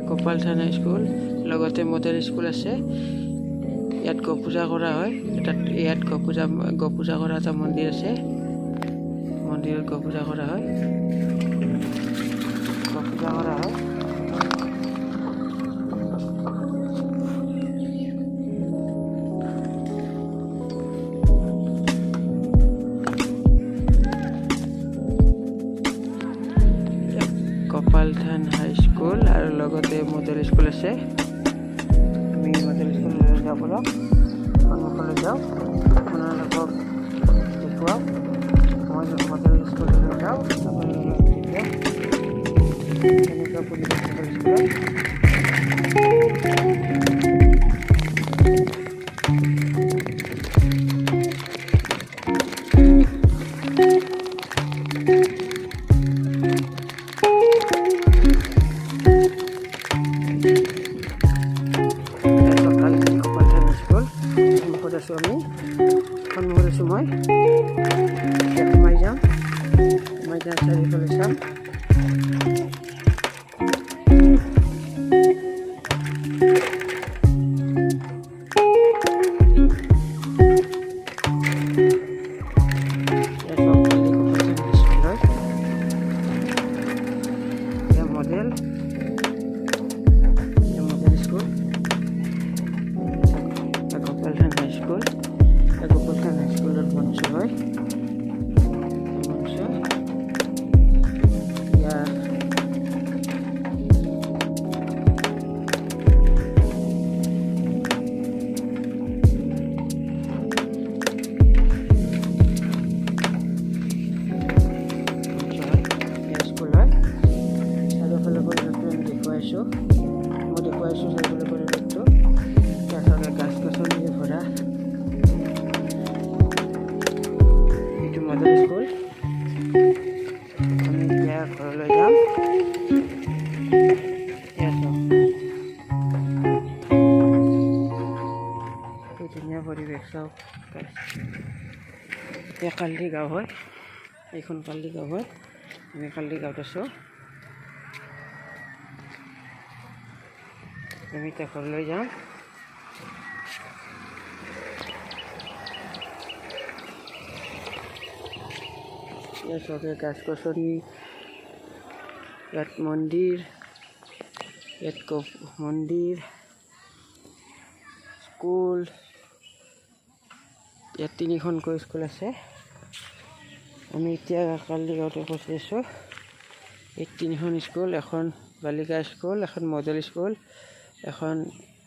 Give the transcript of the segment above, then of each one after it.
গোপাল থানা স্কুল লগতে model school আছে। ইয়াত গো পূজা কৰা হয়। ইয়াত গো পূজা কৰা এটা মন্দিৰ আছে। মন্দিৰত গো পূজা কৰা হয়। গো পূজা কৰা হয়। গোপালথান হাই স্কুল আৰু লগতে মডেল স্কুল আছে। আমি মডেল স্কুললৈ যাব পাৰোঁ। সন্মুখলৈ যাওঁ, আপোনালোকক দেখুৱাওঁ। মই মডেল স্কুললৈ যাওঁ, আপোনালোকক দেখুৱাওঁ কেনেকুৱা পৰিৱেশ মডেল স্কুলত। আমি সন্মুখত আছোঁ। মই সোমাই যাম, চাৰিওফালে চাম। মডেল স্কুল, গোপালথান হাই স্কুল। গোপালথান হাই স্কুলৰ মঞ্চ হয়। মঞ্চ ইয়াৰ স্কুল হয়। চাৰিওফালে পৰিৱেশটো আমি দেখুৱাইছোঁ। মই দেখুৱাইছোঁ চাৰিওফালে পৰিৱেশটো। তাৰপিছত গাছ গছনিৰে ভৰা। এইটো মডেল স্কুল। আমি এতিয়া ঘৰলৈ যাম। এই ধুনীয়া পৰিৱেশ চাওক। এতিয়া কালদি গাঁও হয়। এইখন কালদি গাঁও হয়। আমি কালদি গাঁৱত আছোঁ। আমি এতিয়া ঘৰলৈ যাম। ইয়াত চবে গাছ গছনি, ইয়াত মন্দিৰ, মন্দিৰ, স্কুল। ইয়াত তিনিখনকৈ স্কুল আছে। আমি এতিয়া কালদি গাঁৱতে পৌঁছি আছোঁ। এই তিনিখন স্কুল, এখন বালিকা স্কুল, এখন মডেল স্কুল, এখন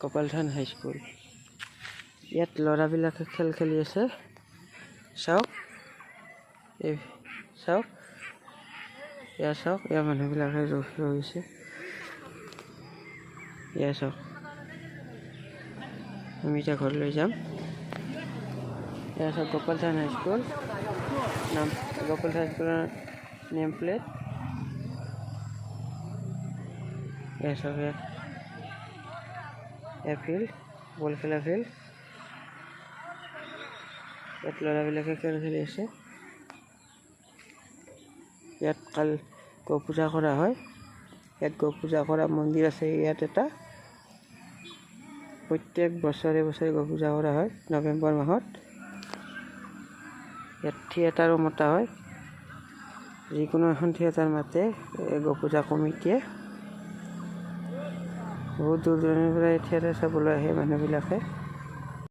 গোপালথান হাই স্কুল। ইয়াত ল'ৰাবিলাকে খেল খেলি আছে। চাওক, এই চাওক, এয়া চাওক, এয়া মানুহবিলাকে ৰৈছে। এয়া চাওক। আমি এতিয়া ঘৰলৈ যাম। এয়া চাওক গোপালথান হাই স্কুল, গোপালথান স্কুলৰ নেম প্লেট। এয়া চাওক, এয়া ফিল্ড, বল খেলা ফিল্ড। ইয়াত ল'ৰাবিলাকে খেল খেলি আছে। ইয়াত গো পূজা কৰা হয়। ইয়াত গো পূজা কৰা মন্দিৰ আছে। ইয়াত এটা প্ৰত্যেক বছৰে গো পূজা কৰা হয় নৱেম্বৰ মাহত। ইয়াত থিয়েটাৰো মতা হয়। যিকোনো এখন থিয়েটাৰ মাতে গো পূজা কমিটিয়ে। বহুত দূৰ দূৰণিৰ পৰা এই থিয়েটাৰ চাবলৈ আহে মানুহবিলাকে।